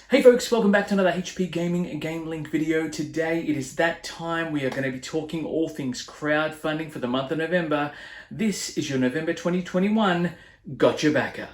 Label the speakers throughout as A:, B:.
A: Hey folks, welcome back to another HP Gaming and GameLINK video. Today it is that time. We are going to be talking all things crowdfunding for the month of November. This is your November 2021 Gotcha Backer.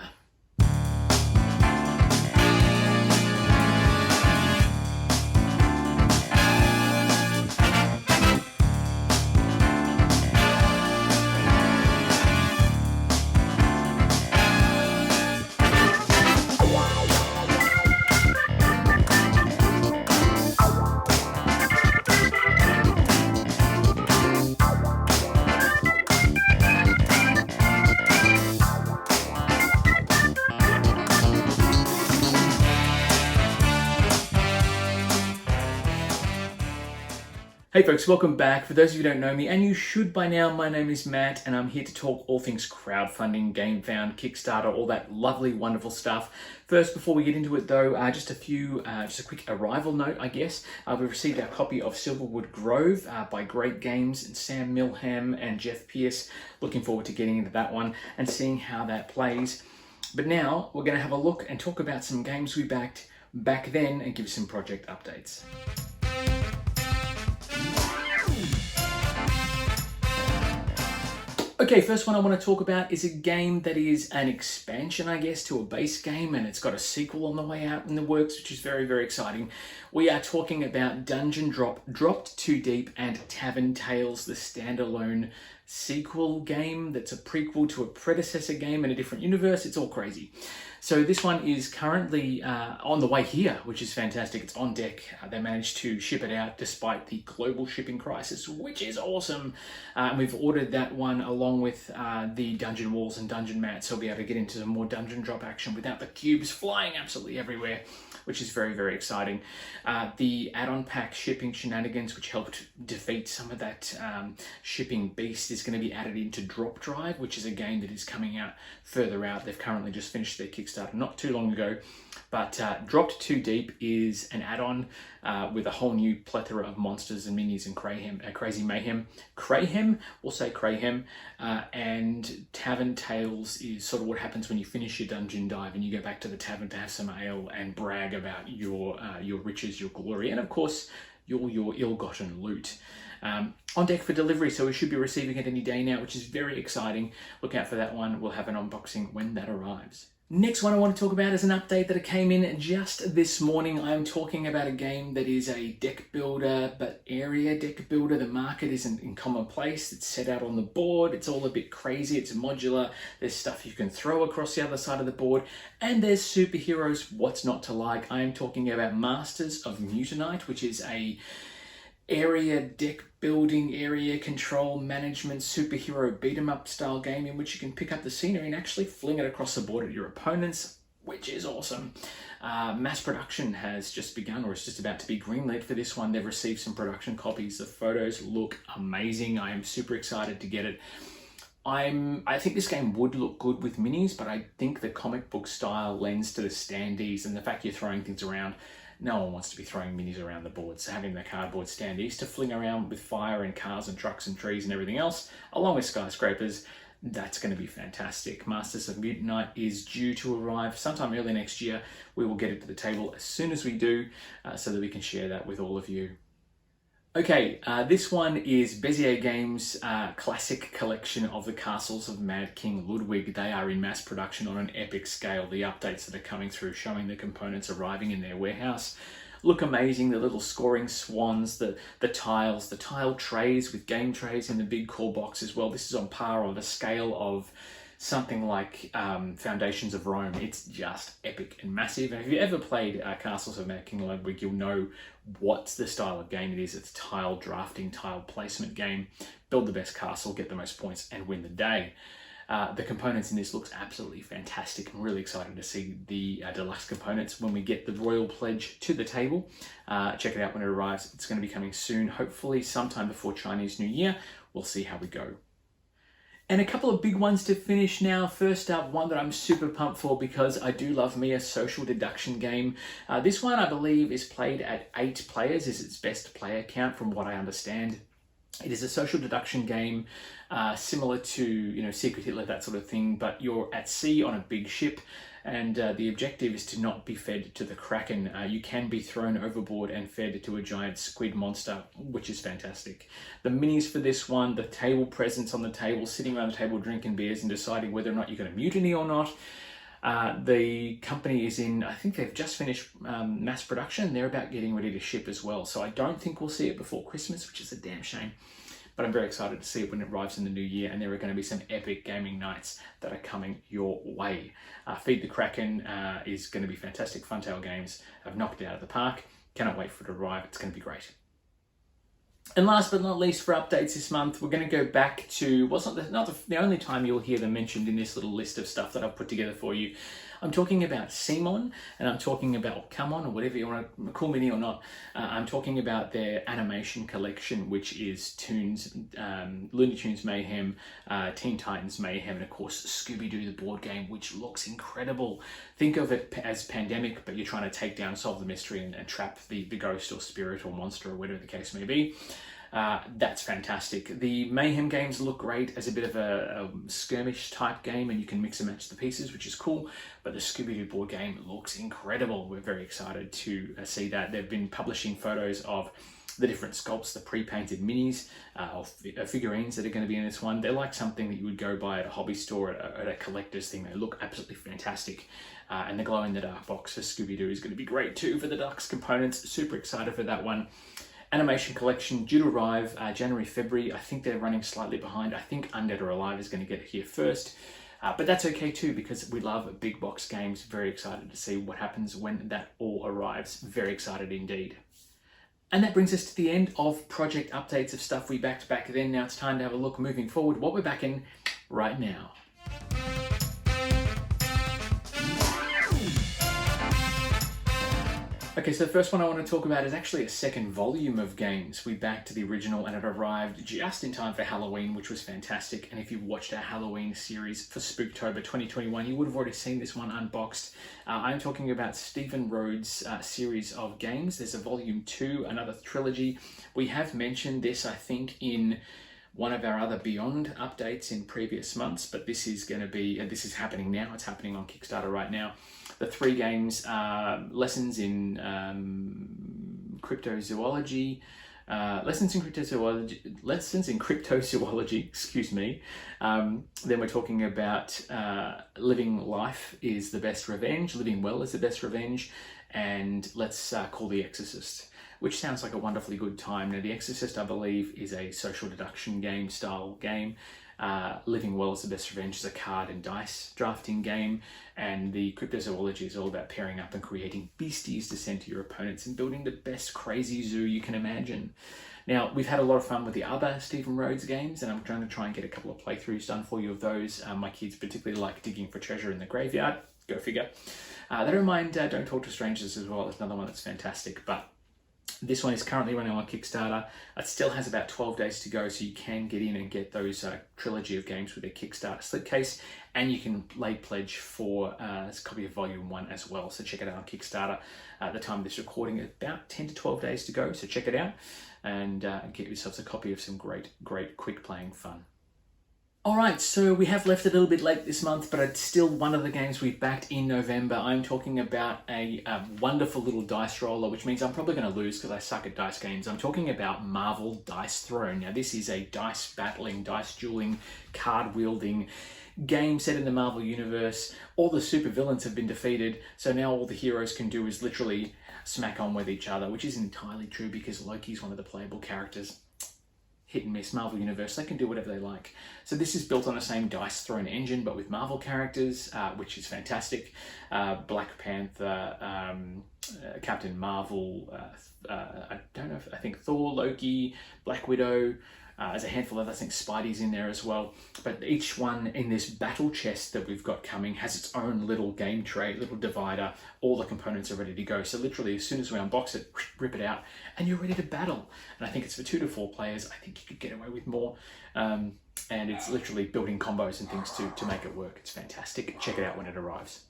A: Hey folks, welcome back. For those of you who don't know me, and you should by now, my name is Matt, and I'm here to talk all things crowdfunding, GameFound, Kickstarter, all that lovely, wonderful stuff. First, before we get into it though, just a quick arrival note, I guess. We've received our copy of Silverwood Grove by Great Games and Sam Milham and Jeff Pierce. Looking forward to getting into that one and seeing how that plays. But now, we're going to have a look and talk about some games we backed back then and give some project updates. Okay, first one I want to talk about is a game that is an expansion, I guess, to a base game, and it's got a sequel on the way out in the works, which is very, very exciting. We are talking about Dungeon Dropped Too Deep and Tavern Tales, the standalone sequel game that's a prequel to a predecessor game in a different universe. It's all crazy. So this one is currently on the way here, which is fantastic. It's on deck. They managed to ship it out despite the global shipping crisis, which is awesome. And we've ordered that one along with the dungeon walls and dungeon mats, so we'll be able to get into some more dungeon drop action without the cubes flying absolutely everywhere, which is very, very exciting. The add-on pack shipping shenanigans, which helped defeat some of that shipping beast, is going to be added into Drop Drive, which is a game that is coming out further out. They've currently just finished their Kickstarter not too long ago, but Dropped Too Deep is an add-on with a whole new plethora of monsters and minis and crazy mayhem. We'll say Crayhem. And Tavern Tales is sort of what happens when you finish your dungeon dive and you go back to the tavern to have some ale and brag about your riches, your glory, and of course your ill-gotten loot. On deck for delivery, so we should be receiving it any day now, which is very exciting. Look out for that one. We'll have an unboxing when that arrives. Next one I want to talk about is an update that came in just this morning. I'm talking about a game that is a deck builder, but area deck builder. The market isn't in common place. It's set out on the board. It's all a bit crazy. It's modular. There's stuff you can throw across the other side of the board. And there's superheroes. What's not to like? I am talking about Masters of Mutanite, which is a area deck building, area control management, superhero beat 'em up style game in which you can pick up the scenery and actually fling it across the board at your opponents, which is awesome. Mass production has just begun, or it's just about to be greenlit for this one. They've received some production copies. The photos look amazing. I am super excited to get it. I think this game would look good with minis, but I think the comic book style lends to the standees and the fact you're throwing things around. No one wants to be throwing minis around the board, so having the cardboard standees to fling around with fire and cars and trucks and trees and everything else, along with skyscrapers, that's going to be fantastic. Masters of Mutanite is due to arrive sometime early next year. We will get it to the table as soon as we do, so that we can share that with all of you. Okay, this one is Bezier Games' classic collection of the castles of Mad King Ludwig. They are in mass production on an epic scale. The updates that are coming through showing the components arriving in their warehouse look amazing. The little scoring swans, the tiles, the tile trays with game trays in the big core box as well. This is on par on the scale of something like Foundations of Rome. It's just epic and massive. And if you've ever played Castles of Mad King Ludwig, you'll know what the style of game it is. It's tile drafting, tile placement game. Build the best castle, get the most points, and win the day. The components in this looks absolutely fantastic. I'm really excited to see the deluxe components when we get the Royal Pledge to the table. Check it out when it arrives. It's going to be coming soon, hopefully sometime before Chinese New Year. We'll see how we go. And a couple of big ones to finish now. First up, one that I'm super pumped for because I do love me a social deduction game. This one, I believe, is played at 8 players, is its best player count from what I understand. It is a social deduction game, similar to, you know, Secret Hitler, that sort of thing, but you're at sea on a big ship, and the objective is to not be fed to the Kraken. You can be thrown overboard and fed to a giant squid monster, which is fantastic. The minis for this one, the table presence on the table, sitting around the table drinking beers and deciding whether or not you're going to mutiny or not. The company is in, I think they've just finished mass production. They're about getting ready to ship as well. So I don't think we'll see it before Christmas, which is a damn shame. But I'm very excited to see it when it arrives in the new year, and there are going to be some epic gaming nights that are coming your way. Feed the Kraken is going to be fantastic. Funtail Games have knocked it out of the park. Cannot wait for it to arrive. It's going to be great. And last but not least, for updates this month, we're going to go back to, well, it's not the only time you'll hear them mentioned in this little list of stuff that I've put together for you. I'm talking about Simon, and I'm talking about Come On, or whatever you want to call me or not. I'm talking about their animation collection, which is Looney Tunes Mayhem, Teen Titans Mayhem, and of course Scooby-Doo the board game, which looks incredible. Think of it as Pandemic, but you're trying to take down, solve the mystery, and trap the ghost or spirit or monster or whatever the case may be. That's fantastic. The Mayhem games look great as a bit of a skirmish type game, and you can mix and match the pieces, which is cool. But the Scooby-Doo board game looks incredible. We're very excited to see that. They've been publishing photos of the different sculpts, the pre-painted minis, of figurines that are going to be in this one. They're like something that you would go buy at a hobby store, at a collector's thing. They look absolutely fantastic. And the glow-in-the-dark box for Scooby-Doo is going to be great too for the Ducks components. Super excited for that one. Animation collection due to arrive January, February. I think they're running slightly behind. I think Undead or Alive is going to get it here first. But that's okay too, because we love big box games. Very excited to see what happens when that all arrives. Very excited indeed. And that brings us to the end of project updates of stuff we backed back then. Now it's time to have a look moving forward, what we're backing right now. Okay, so the first one I want to talk about is actually a second volume of games. We backed the original and it arrived just in time for Halloween, which was fantastic. And if you've watched our Halloween series for Spooktober 2021, you would have already seen this one unboxed. I'm talking about Steven Rhodes' series of games. There's a volume 2, another trilogy. We have mentioned this, I think, in one of our other Beyond updates in previous months, but this is going to be, this is happening now. It's happening on Kickstarter right now. The 3 games are lessons in cryptozoology, lessons in cryptozoology, excuse me. Then we're talking about living life is the best revenge, living well is the best revenge, and let's call The Exorcist, which sounds like a wonderfully good time. Now, The Exorcist, I believe, is a social deduction game style game. Living Well is the Best Revenge is a card and dice drafting game, and the cryptozoology is all about pairing up and creating beasties to send to your opponents and building the best crazy zoo you can imagine. Now, we've had a lot of fun with the other Steven Rhodes games, and I'm trying to get a couple of playthroughs done for you of those. My kids particularly like digging for treasure in the graveyard, go figure. They don't mind Don't Talk to Strangers as well. It's another one that's fantastic, but this one is currently running on Kickstarter. It still has about 12 days to go, so you can get in and get those trilogy of games with their Kickstarter slipcase, and you can lay pledge for a copy of Volume 1 as well. So check it out on Kickstarter. At the time of this recording, about 10 to 12 days to go, so check it out and get yourselves a copy of some great quick playing fun. Alright, so we have left a little bit late this month, but it's still one of the games we've backed in November. I'm talking about a wonderful little dice roller, which means I'm probably going to lose because I suck at dice games. I'm talking about Marvel Dice Throne. Now, this is a dice battling, dice dueling, card wielding game set in the Marvel Universe. All the supervillains have been defeated, so now all the heroes can do is literally smack on with each other, which isn't entirely true because Loki's one of the playable characters. Hit and miss, Marvel Universe, they can do whatever they like. So this is built on the same Dice Throne engine, but with Marvel characters, which is fantastic. Black Panther, Captain Marvel, I think Thor, Loki, Black Widow, there's a handful of, I think Spidey's in there as well. But each one in this battle chest that we've got coming has its own little game tray, little divider. All the components are ready to go. So literally, as soon as we unbox it, rip it out, and you're ready to battle. And I think it's for 2 to 4 players. I think you could get away with more. And it's literally building combos and things to make it work. It's fantastic. Check it out when it arrives.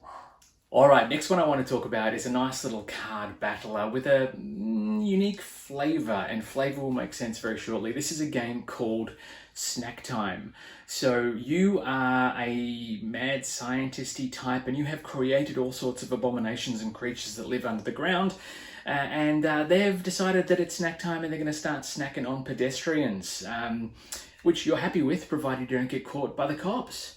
A: All right, next one I want to talk about is a nice little card battler with a unique flavor, and flavor will make sense very shortly. This is a game called Snack Time. So you are a mad scientisty type, and you have created all sorts of abominations and creatures that live under the ground. And they've decided that it's snack time and they're going to start snacking on pedestrians, which you're happy with, provided you don't get caught by the cops.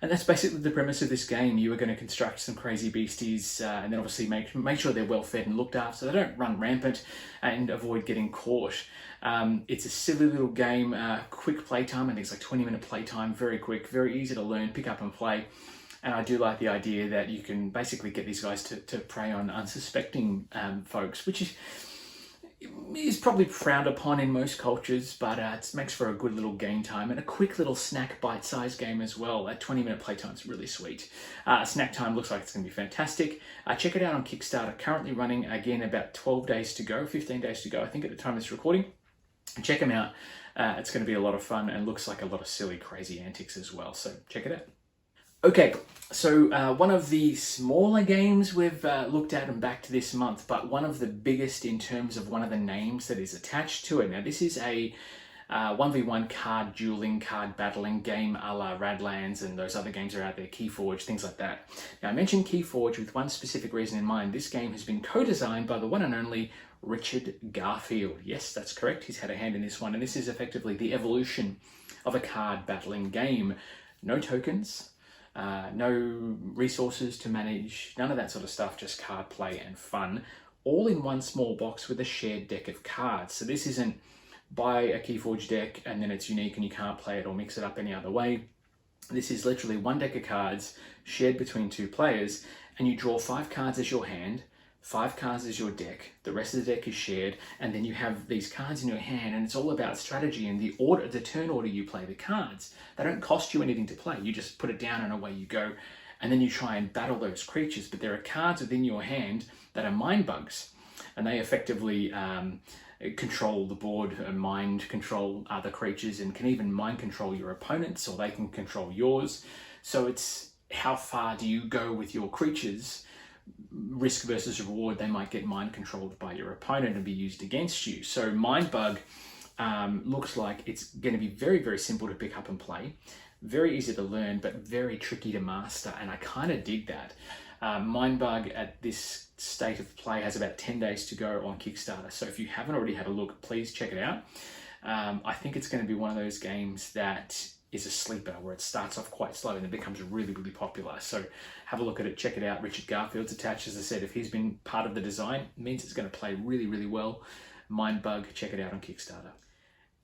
A: And that's basically the premise of this game. You are going to construct some crazy beasties and then obviously make sure they're well fed and looked after so they don't run rampant and avoid getting caught. It's a silly little game, quick playtime. I think it's like 20-minute playtime, very quick, very easy to learn, pick up and play. And I do like the idea that you can basically get these guys to prey on unsuspecting folks, which is probably frowned upon in most cultures, but it makes for a good little game time and a quick little snack bite-sized game as well. A 20-minute playtime is really sweet. Snack Time looks like it's going to be fantastic. Check it out on Kickstarter, currently running, again, about 12 days to go, 15 days to go, I think, at the time of this recording. Check them out. It's going to be a lot of fun and looks like a lot of silly, crazy antics as well, so check it out. Okay, so one of the smaller games we've looked at and backed this month, but one of the biggest in terms of one of the names that is attached to it. Now, this is a 1v1 card dueling, card battling game a la Radlands and those other games are out there, Keyforge, things like that. Now, I mentioned Keyforge with one specific reason in mind. This game has been co-designed by the one and only Richard Garfield. Yes, that's correct. He's had a hand in this one, and this is effectively the evolution of a card battling game. No tokens. No resources to manage, none of that sort of stuff, just card play and fun, all in one small box with a shared deck of cards. So this isn't buy a Keyforge deck and then it's unique and you can't play it or mix it up any other way. This is literally one deck of cards shared between two players, and you draw 5 cards as your hand, 5 cards as your deck, the rest of the deck is shared, and then you have these cards in your hand, and it's all about strategy and the turn order you play the cards. They don't cost you anything to play, you just put it down and away you go, and then you try and battle those creatures. But there are cards within your hand that are mind bugs, and they effectively control the board, mind control other creatures, and can even mind control your opponents, or they can control yours. So it's how far do you go with your creatures, risk versus reward. They might get mind controlled by your opponent and be used against you. So Mind Bug looks like it's going to be very, very simple to pick up and play, very easy to learn, but very tricky to master, and I kind of dig that. Mind Bug at this state of play has about 10 days to go on Kickstarter, so if you haven't already had a look, please check it out. I think it's going to be one of those games that is a sleeper, where it starts off quite slow and it becomes really, really popular. So have a look at it, check it out. Richard Garfield's attached. As I said, if he's been part of the design, it means it's going to play really, really well. Mind Bug, check it out on Kickstarter.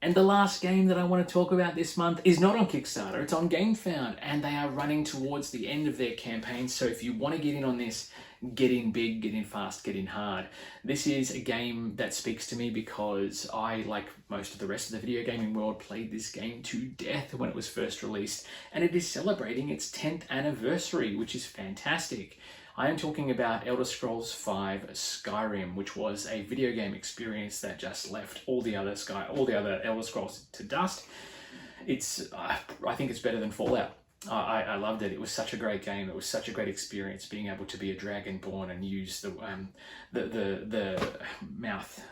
A: And the last game that I want to talk about this month is not on Kickstarter, it's on GameFound, and they are running towards the end of their campaign. So if you want to get in on this, get in big, get in fast, get in hard. This is a game that speaks to me because I, like most of the rest of the video gaming world, played this game to death when it was first released, and it is celebrating its 10th anniversary, which is fantastic. I am talking about Elder Scrolls V Skyrim, which was a video game experience that just left all the other Elder Scrolls to dust. I think it's better than Fallout. I loved it. It was such a great game. It was such a great experience being able to be a dragonborn and use the mouth.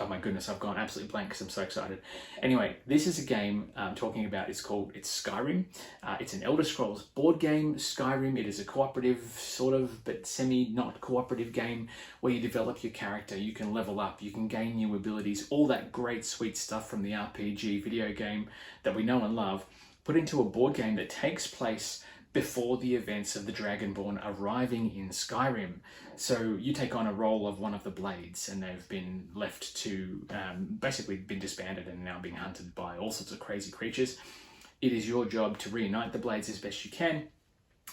A: Oh my goodness, I've gone absolutely blank because I'm so excited. Anyway, this is a game I'm talking about. It's Skyrim. It's an Elder Scrolls board game, Skyrim. It is a cooperative, sort of, but semi-not cooperative game where you develop your character, you can level up, you can gain new abilities, all that great sweet stuff from the RPG video game that we know and love, put into a board game that takes place before the events of the Dragonborn arriving in Skyrim. So you take on a role of one of the Blades, and they've been left to, basically been disbanded and now being hunted by all sorts of crazy creatures. It is your job to reunite the Blades as best you can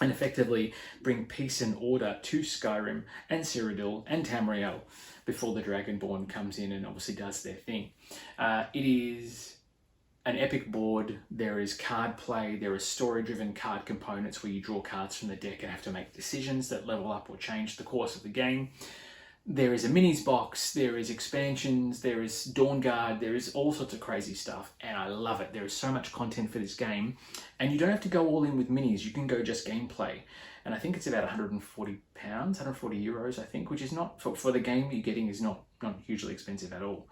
A: and effectively bring peace and order to Skyrim and Cyrodiil and Tamriel before the Dragonborn comes in and obviously does their thing. It is an epic board. There is card play, there is story-driven card components where you draw cards from the deck and have to make decisions that level up or change the course of the game. there is a minis box, there is expansions, there is Dawn Guard, there is all sorts of crazy stuff, and I love it. There is so much content for this game, and you don't have to go all in with minis. You can go just gameplay, and I think it's about £140, €140, I think, which is not, for the game you're getting, is not hugely expensive at all.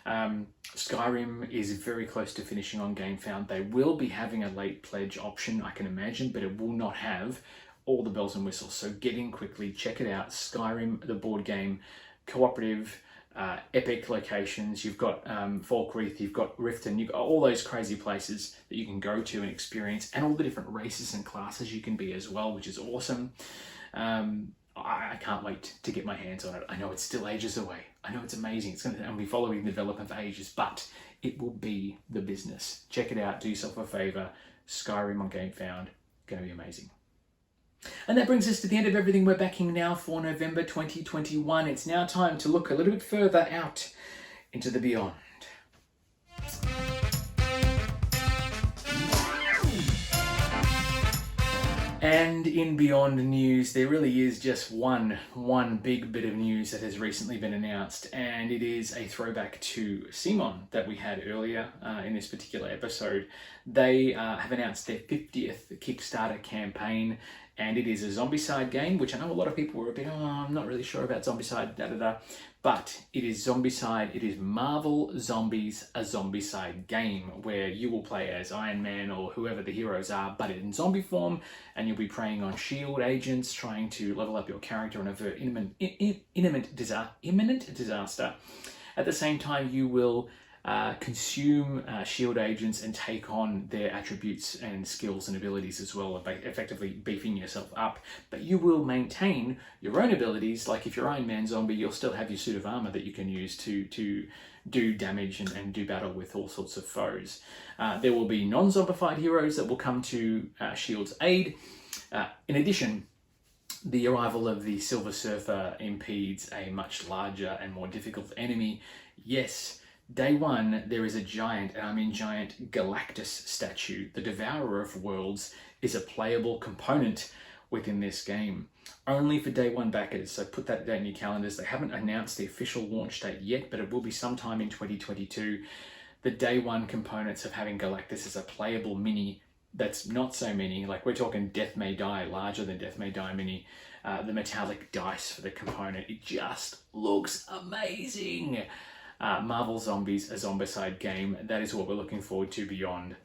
A: Skyrim is very close to finishing on GameFound. They will be having a late pledge option, I can imagine, but it will not have all the bells and whistles. So get in quickly, check it out. Skyrim, the board game, cooperative, epic locations. You've got Falkreath, you've got Riften, you've got all those crazy places that you can go to and experience, and all the different races and classes you can be as well, which is awesome. I can't wait to get my hands on it. I know it's still ages away. I know it's amazing. I'll be following the development for ages, but it will be the business. Check it out. Do yourself a favor. Skyrim on GameFound. Going to be amazing. And that brings us to the end of everything we're backing now for November 2021. It's now time to look a little bit further out into the beyond. And in Beyond News, there really is just one big bit of news that has recently been announced, and it is a throwback to Simon that we had earlier in this particular episode. They have announced their 50th Kickstarter campaign, and it is a Zombicide game, which I know a lot of people were a bit, I'm not really sure about Zombicide, but it is Zombicide. It is Marvel Zombies, a Zombicide game, where you will play as Iron Man or whoever the heroes are, but in zombie form, and you'll be preying on SHIELD agents, trying to level up your character and avert imminent disaster. At the same time, you will consume SHIELD agents and take on their attributes and skills and abilities as well, effectively beefing yourself up. But you will maintain your own abilities. Like if you're Iron Man zombie, you'll still have your suit of armor that you can use to do damage and do battle with all sorts of foes. There will be non-zombified heroes that will come to SHIELD's aid. In addition, the arrival of the Silver Surfer impedes a much larger and more difficult enemy. Yes, day one, there is a giant, and I mean giant, Galactus statue. The Devourer of Worlds is a playable component within this game. Only for day one backers, so put that date in your calendars. They haven't announced the official launch date yet, but it will be sometime in 2022. The day one components of having Galactus as a playable mini that's not so mini, like we're talking Death May Die, larger than Death May Die mini. The metallic dice for the component, it just looks amazing. Marvel Zombies, a Zombicide game. That is what we're looking forward to beyond.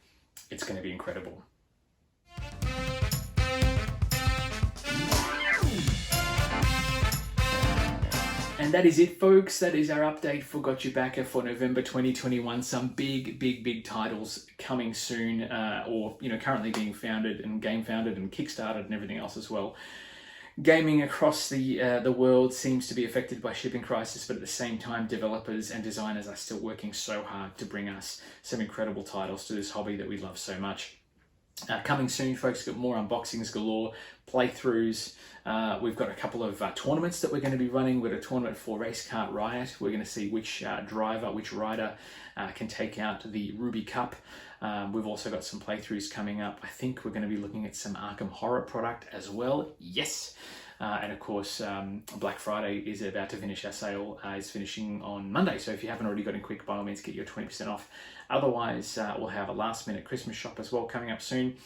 A: It's going to be incredible. And that is it, folks. That is our update for Got You Backer for November 2021. Some big titles coming soon, or currently being founded and game founded and kickstarted and everything else as well. Gaming across the world seems to be affected by shipping crisis, but at the same time, developers and designers are still working so hard to bring us some incredible titles to this hobby that we love so much. Coming soon, folks, got more unboxings galore, playthroughs. We've got a couple of tournaments that we're going to be running. We've got a tournament for Race Kart Riot. We're going to see which rider can take out the Ruby Cup. We've also got some playthroughs coming up. I think we're going to be looking at some Arkham Horror product as well. Yes. And of course, Black Friday is about to finish. Our sale is finishing on Monday. So if you haven't already got in quick, by all means, get your 20% off. Otherwise, we'll have a last minute Christmas shop as well coming up soon.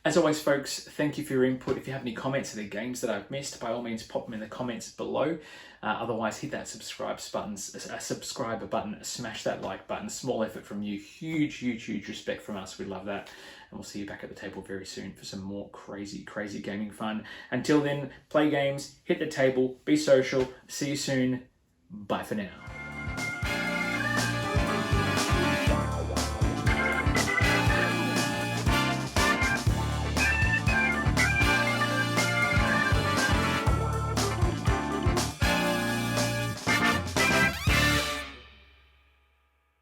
A: As always, folks, thank you for your input. If you have any comments or the games that I've missed, by all means, pop them in the comments below. Otherwise, hit that subscribe button, smash that like button. Small effort from you. Huge respect from us. We love that. And we'll see you back at the table very soon for some more crazy gaming fun. Until then, play games, hit the table, be social. See you soon. Bye for now.